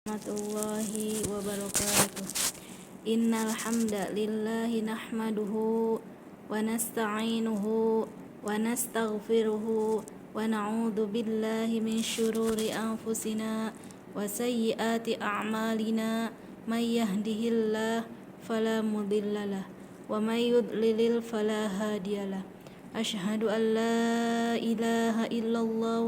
Warahmatullahi wabarakatuh. Innal hamdalillahi nahmaduhu wa nasta'inuhu wa nastaghfiruhu wa na'udzu billahi min syururi anfusina wa sayyiati a'malina. May yahdihillahu fala mudhillalah wa may yudlil fala hadiyalah. Asyhadu an la ilaha illallah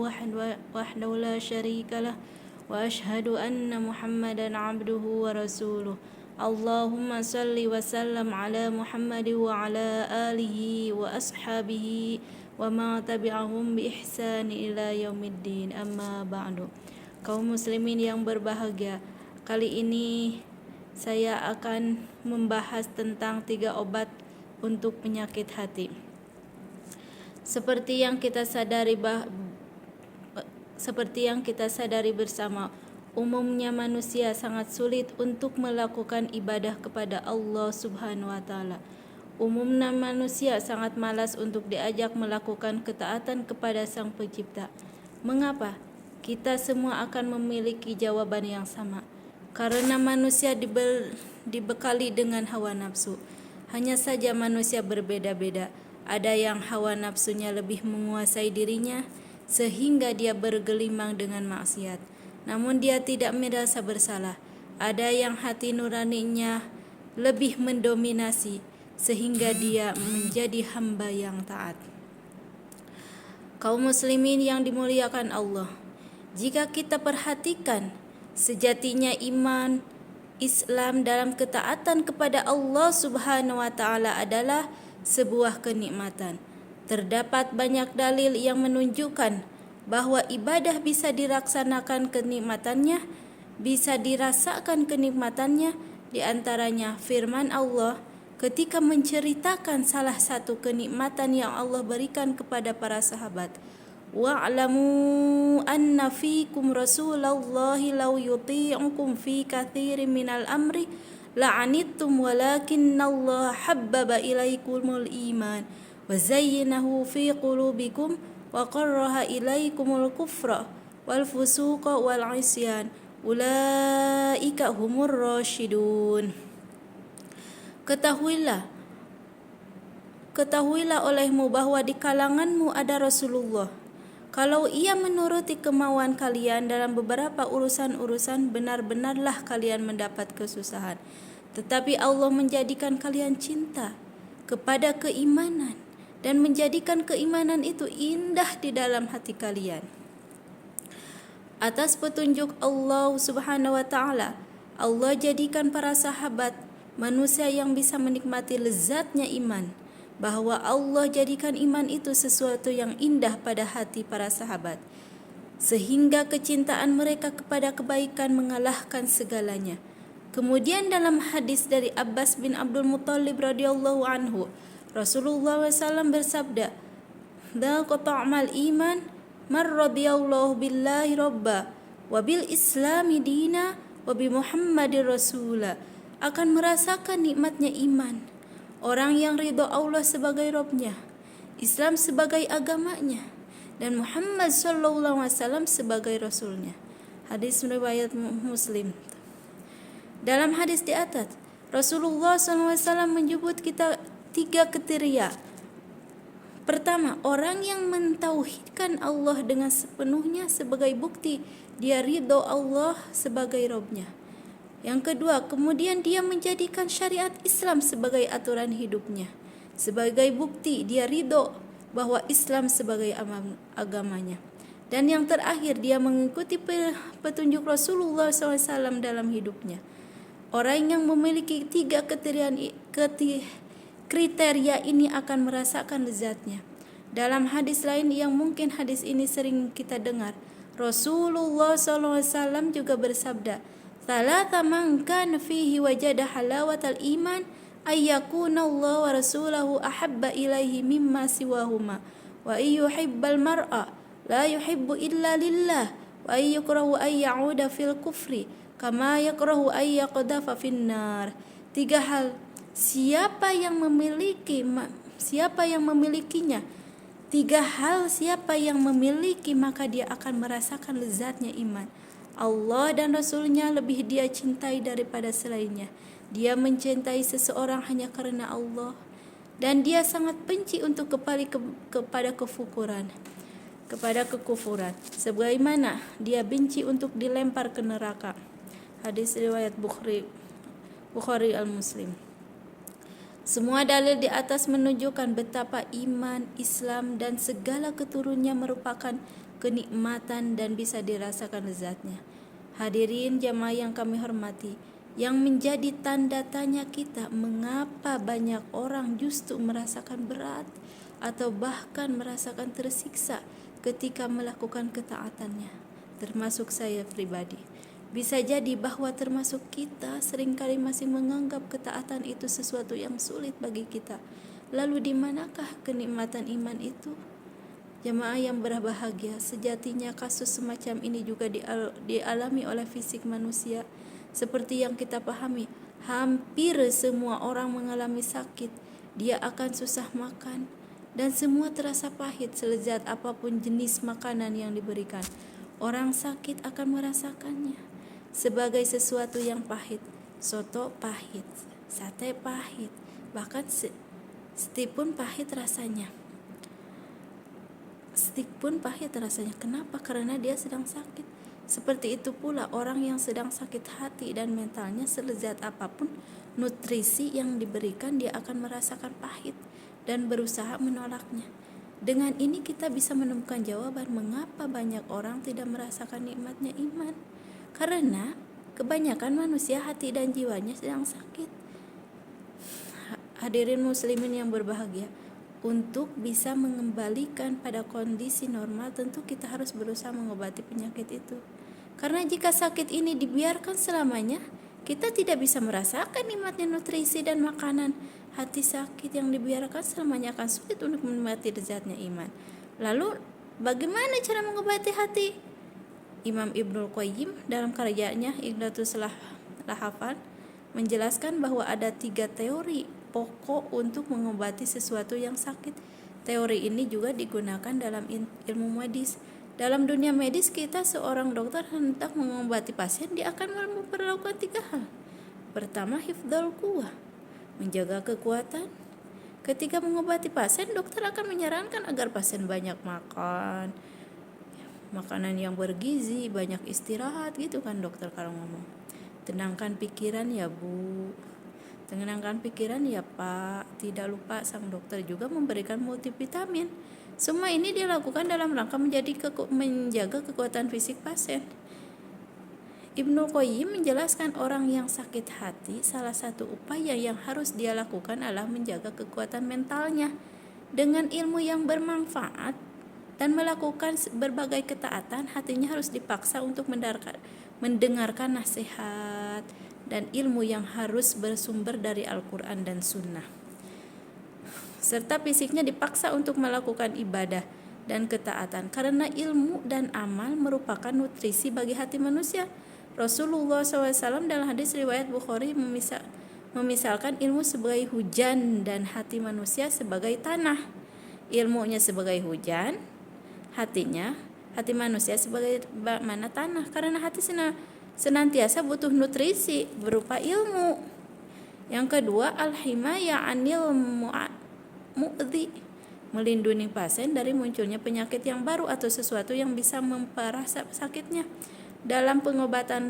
wahdahu la syarikalah wa asyhadu anna Muhammadan abduhu wa rasuluh. Allahumma salli wa sallam ala Muhammad wa ala alihi wa ashabihi wa ma tabi'ahum bi ihsan ila yaumiddin. Amma ba'du. Kaum muslimin yang berbahagia, kali ini saya akan membahas tentang 3 obat untuk penyakit hati. Seperti yang kita sadari bersama, umumnya manusia sangat sulit untuk melakukan ibadah kepada Allah Subhanahu wa taala. Umumnya manusia sangat malas untuk diajak melakukan ketaatan kepada Sang Pencipta. Mengapa? Kita semua akan memiliki jawaban yang sama. Karena manusia dibekali dengan hawa nafsu. Hanya saja manusia berbeda-beda. Ada yang hawa nafsunya lebih menguasai dirinya sehingga dia bergelimang dengan maksiat, namun dia tidak merasa bersalah. Ada yang hati nuraninya lebih mendominasi sehingga dia menjadi hamba yang taat. Kaum muslimin yang dimuliakan Allah, jika kita perhatikan, sejatinya iman Islam dalam ketaatan kepada Allah Subhanahu wa taala adalah sebuah kenikmatan. Terdapat banyak dalil yang menunjukkan bahwa ibadah bisa dirasakan kenikmatannya, di antaranya firman Allah ketika menceritakan salah satu kenikmatan yang Allah berikan kepada para sahabat. Wa'lamu anna fiikum rasulallahi law yuti'ukum fi katsirin minal amri la'anittum walakinnallaha habbaba ilaikumul iman wa zayyanahu fi qulubikum wa qarraha ilaikumul kufra wal fusuqa wal isyan ulaika humur rasyidun. Ketahuilah olehmu bahwa di kalanganmu ada Rasulullah. Kalau ia menuruti kemauan kalian dalam beberapa urusan-urusan, benar-benarlah kalian mendapat kesusahan. Tetapi Allah menjadikan kalian cinta kepada keimanan dan menjadikan keimanan itu indah di dalam hati kalian. Atas petunjuk Allah Subhanahu wa taala, Allah jadikan para sahabat manusia yang bisa menikmati lezatnya iman. Bahwa Allah jadikan iman itu sesuatu yang indah pada hati para sahabat, sehingga kecintaan mereka kepada kebaikan mengalahkan segalanya. Kemudian dalam hadis dari Abbas bin Abdul Muttalib radhiyallahu anhu, Rasulullah SAW bersabda, "Dzaqa ta'mal iman man radiyallahu billahi rabba wa bil islami dina wa bi Muhammadir rasula." Akan merasakan nikmatnya iman orang yang ridho Allah sebagai Rabb-Nya, Islam sebagai agamanya, dan Muhammad sallallahu alaihi wasallam sebagai Rasul-Nya. Hadis riwayat Muslim. Dalam hadis di atas, Rasulullah SAW menyebut kita 3 kriteria. Pertama, orang yang mentauhidkan Allah dengan sepenuhnya sebagai bukti dia ridho Allah sebagai Rabb-Nya. Yang kedua, kemudian dia menjadikan syariat Islam sebagai aturan hidupnya, sebagai bukti dia ridho bahwa Islam sebagai agamanya. Dan yang terakhir, dia mengikuti petunjuk Rasulullah SAW dalam hidupnya. Orang yang memiliki 3 kriteria ini akan merasakan lezatnya. Dalam hadis lain yang mungkin hadis ini sering kita dengar, Rasulullah SAW juga bersabda, "Thalatha man kana fihi wajada halawatal iman ayyakuna Allah wa rasulahu ahabba ilaihi mimma siwahuma wa ayyuhibbal mar'a la yuhibbu illa lillah wa ayyukrahu ay ya'uda fil kufri kama yakrahu ay yaqdafa finnar." 3 hal, siapa yang memilikinya, 3 hal siapa yang memiliki maka dia akan merasakan lezatnya iman. Allah dan Rasul-Nya lebih dia cintai daripada selainnya. Dia mencintai seseorang hanya karena Allah, dan dia sangat benci untuk kepada kekufuran, sebagaimana dia benci untuk dilempar ke neraka. Hadis riwayat Bukhari al-Muslim. Semua dalil di atas menunjukkan betapa iman, Islam, dan segala keturunannya merupakan kenikmatan dan bisa dirasakan lezatnya. Hadirin jamaah yang kami hormati, yang menjadi tanda tanya kita mengapa banyak orang justru merasakan berat atau bahkan merasakan tersiksa ketika melakukan ketaatannya, termasuk saya pribadi. Bisa jadi bahwa termasuk kita seringkali masih menganggap ketaatan itu sesuatu yang sulit bagi kita. Lalu di manakah kenikmatan iman itu? Jamaah yang berbahagia, sejatinya kasus semacam ini juga dialami oleh fisik manusia. Seperti yang kita pahami, hampir semua orang mengalami sakit. Dia akan susah makan, dan semua terasa pahit selezat apapun jenis makanan yang diberikan. Orang sakit akan merasakannya sebagai sesuatu yang pahit. Soto pahit, sate pahit, bahkan stik pun pahit rasanya. Kenapa? Karena dia sedang sakit. Seperti itu pula orang yang sedang sakit hati dan mentalnya, selezat apapun nutrisi yang diberikan, dia akan merasakan pahit dan berusaha menolaknya. Dengan ini kita bisa menemukan jawaban mengapa banyak orang tidak merasakan nikmatnya iman. Karena kebanyakan manusia hati dan jiwanya sedang sakit. Hadirin muslimin yang berbahagia, untuk bisa mengembalikan pada kondisi normal, tentu kita harus berusaha mengobati penyakit itu. Karena jika sakit ini dibiarkan selamanya, kita tidak bisa merasakan nikmatnya nutrisi dan makanan. Hati sakit yang dibiarkan selamanya akan sulit untuk menikmati lezatnya iman. Lalu bagaimana cara mengobati hati? Imam Ibnul Qayyim dalam karyanya Ighlatus Lahafan menjelaskan bahwa ada 3 teori pokok untuk mengobati sesuatu yang sakit. Teori ini juga digunakan dalam ilmu medis. Dalam dunia medis kita, seorang dokter hendak mengobati pasien, dia akan memperlakukan 3 hal. Pertama, hifdzul quwwah, menjaga kekuatan. Ketika mengobati pasien, dokter akan menyarankan agar pasien banyak makan, makanan yang bergizi, banyak istirahat, gitu kan dokter kalau ngomong. Tenangkan pikiran ya Bu, tenangkan pikiran ya Pak. Tidak lupa sang dokter juga memberikan multivitamin. Semua ini dilakukan dalam rangka menjaga kekuatan fisik pasien. Ibnu Qayyim menjelaskan orang yang sakit hati, salah satu upaya yang harus dia lakukan adalah menjaga kekuatan mentalnya dengan ilmu yang bermanfaat dan melakukan berbagai ketaatan. Hatinya harus dipaksa untuk mendengarkan nasihat dan ilmu yang harus bersumber dari Al-Quran dan Sunnah, serta fisiknya dipaksa untuk melakukan ibadah dan ketaatan, karena ilmu dan amal merupakan nutrisi bagi hati manusia. Rasulullah SAW dalam hadis riwayat Bukhari memisalkan ilmu sebagai hujan dan hati manusia sebagai tanah. Ilmunya sebagai hujan, hati manusia sebagai mana tanah, karena hati senantiasa butuh nutrisi berupa ilmu. Yang kedua, al-himayah anil mu'dhi, melindungi pasien dari munculnya penyakit yang baru atau sesuatu yang bisa memperparah sakitnya. Dalam mengobati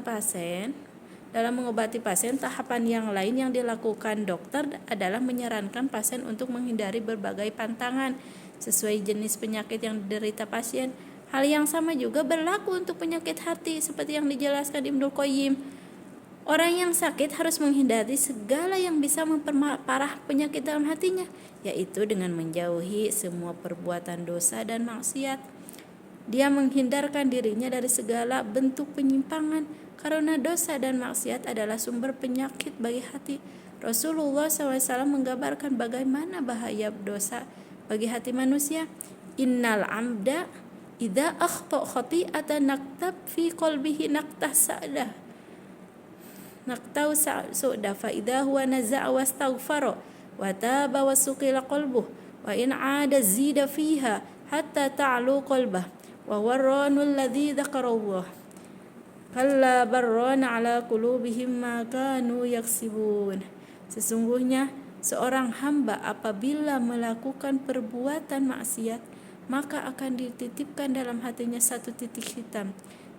pasien, tahapan yang lain yang dilakukan dokter adalah menyarankan pasien untuk menghindari berbagai pantangan sesuai jenis penyakit yang diderita pasien. Hal yang sama juga berlaku untuk penyakit hati, seperti yang dijelaskan Ibnu Qayyim. Orang yang sakit harus menghindari segala yang bisa memperparah penyakit dalam hatinya, yaitu dengan menjauhi semua perbuatan dosa dan maksiat. Dia menghindarkan dirinya dari segala bentuk penyimpangan, karena dosa dan maksiat adalah sumber penyakit bagi hati. Rasulullah SAW menggambarkan bagaimana bahaya dosa bagi hati manusia. Innal amda idza akhta khati'atan naktab fi qalbihi naqtah su'da fa idza huwa naza'a wastaghfara wa taba wasuqila qalbuh wa in 'ada zida fiha hatta ta'lu qalbah wa warranul ladzi dzakarallah. Kalla barrana ala qulubihim ma kanu yaksibun. Sesungguhnya seorang hamba apabila melakukan perbuatan maksiat, maka akan dititipkan dalam hatinya satu titik hitam.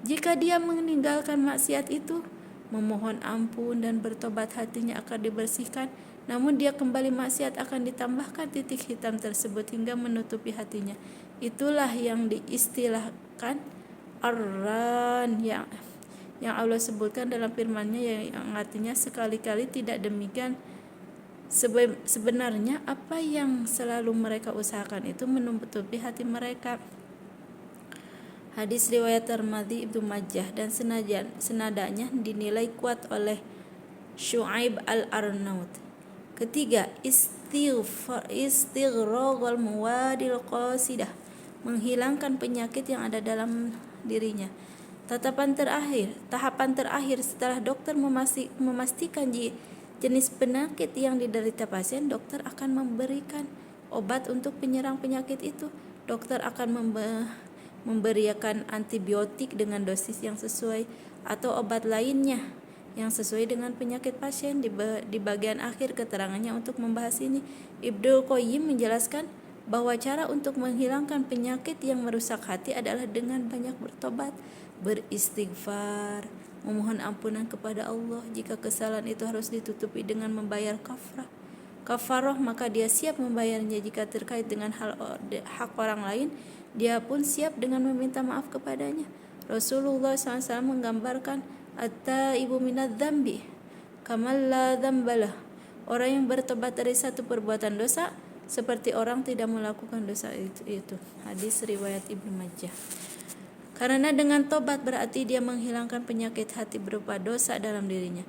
Jika dia meninggalkan maksiat itu, memohon ampun dan bertobat, hatinya akan dibersihkan. Namun dia kembali maksiat, akan ditambahkan titik hitam tersebut hingga menutupi hatinya. Itulah yang diistilahkan arran yang Allah sebutkan dalam firman-Nya, yang artinya sekali-kali tidak demikian. Sebenarnya apa yang selalu mereka usahakan itu menutupi hati mereka. Hadis riwayat Tirmidzi, Ibnu Majah, dan senadanya dinilai kuat oleh Syu'aib al-Arnaut. Ketiga, istighraqul muwadil qasidah, menghilangkan penyakit yang ada dalam dirinya. Tahapan terakhir setelah dokter memastikan jenis penyakit yang diderita pasien, dokter akan memberikan obat untuk penyerang penyakit itu. Dokter akan memberikan antibiotik dengan dosis yang sesuai atau obat lainnya yang sesuai dengan penyakit pasien. Di bagian akhir keterangannya untuk membahas ini, Ibnu Qayyim menjelaskan bahwa cara untuk menghilangkan penyakit yang merusak hati adalah dengan banyak bertobat, beristighfar, memohon ampunan kepada Allah. Jika kesalahan itu harus ditutupi dengan membayar kafarah, maka dia siap membayarnya. Jika terkait dengan hak orang lain, dia pun siap dengan meminta maaf kepadanya. Rasulullah SAW menggambarkan at-taibu minadz-dzambi kamal la dzambalah, orang yang bertobat dari satu perbuatan dosa seperti orang tidak melakukan dosa itu. Hadis riwayat Ibnu Majah. Karena dengan tobat berarti dia menghilangkan penyakit hati berupa dosa dalam dirinya.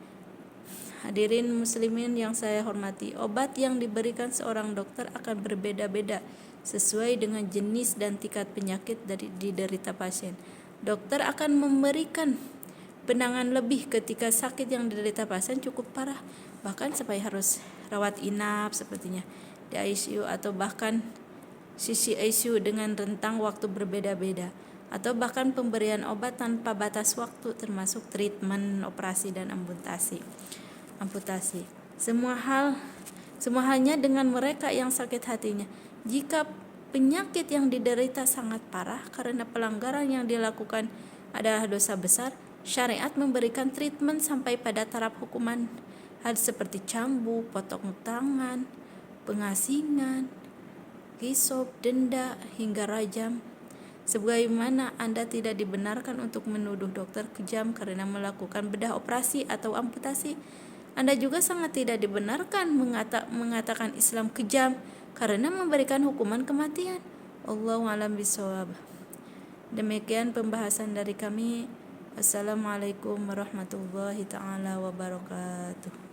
Hadirin muslimin yang saya hormati, obat yang diberikan seorang dokter akan berbeda-beda sesuai dengan jenis dan tingkat penyakit dari diderita pasien. Dokter akan memberikan penanganan lebih ketika sakit yang diderita pasien cukup parah, bahkan sampai harus rawat inap sepertinya di ICU, atau bahkan sisi ICU dengan rentang waktu berbeda-beda, atau bahkan pemberian obat tanpa batas waktu termasuk treatment, operasi, dan amputasi. Semua halnya dengan mereka yang sakit hatinya. Jika penyakit yang diderita sangat parah karena pelanggaran yang dilakukan adalah dosa besar, syariat memberikan treatment sampai pada taraf hukuman, hal seperti cambuk, potong tangan, pengasingan, qisas, denda, hingga rajam. Sebagaimana Anda tidak dibenarkan untuk menuduh dokter kejam karena melakukan bedah operasi atau amputasi, Anda juga sangat tidak dibenarkan mengatakan Islam kejam karena memberikan hukuman kematian. Wallahu a'lam bishawab. Demikian pembahasan dari kami. Assalamualaikum warahmatullahi taala wabarakatuh.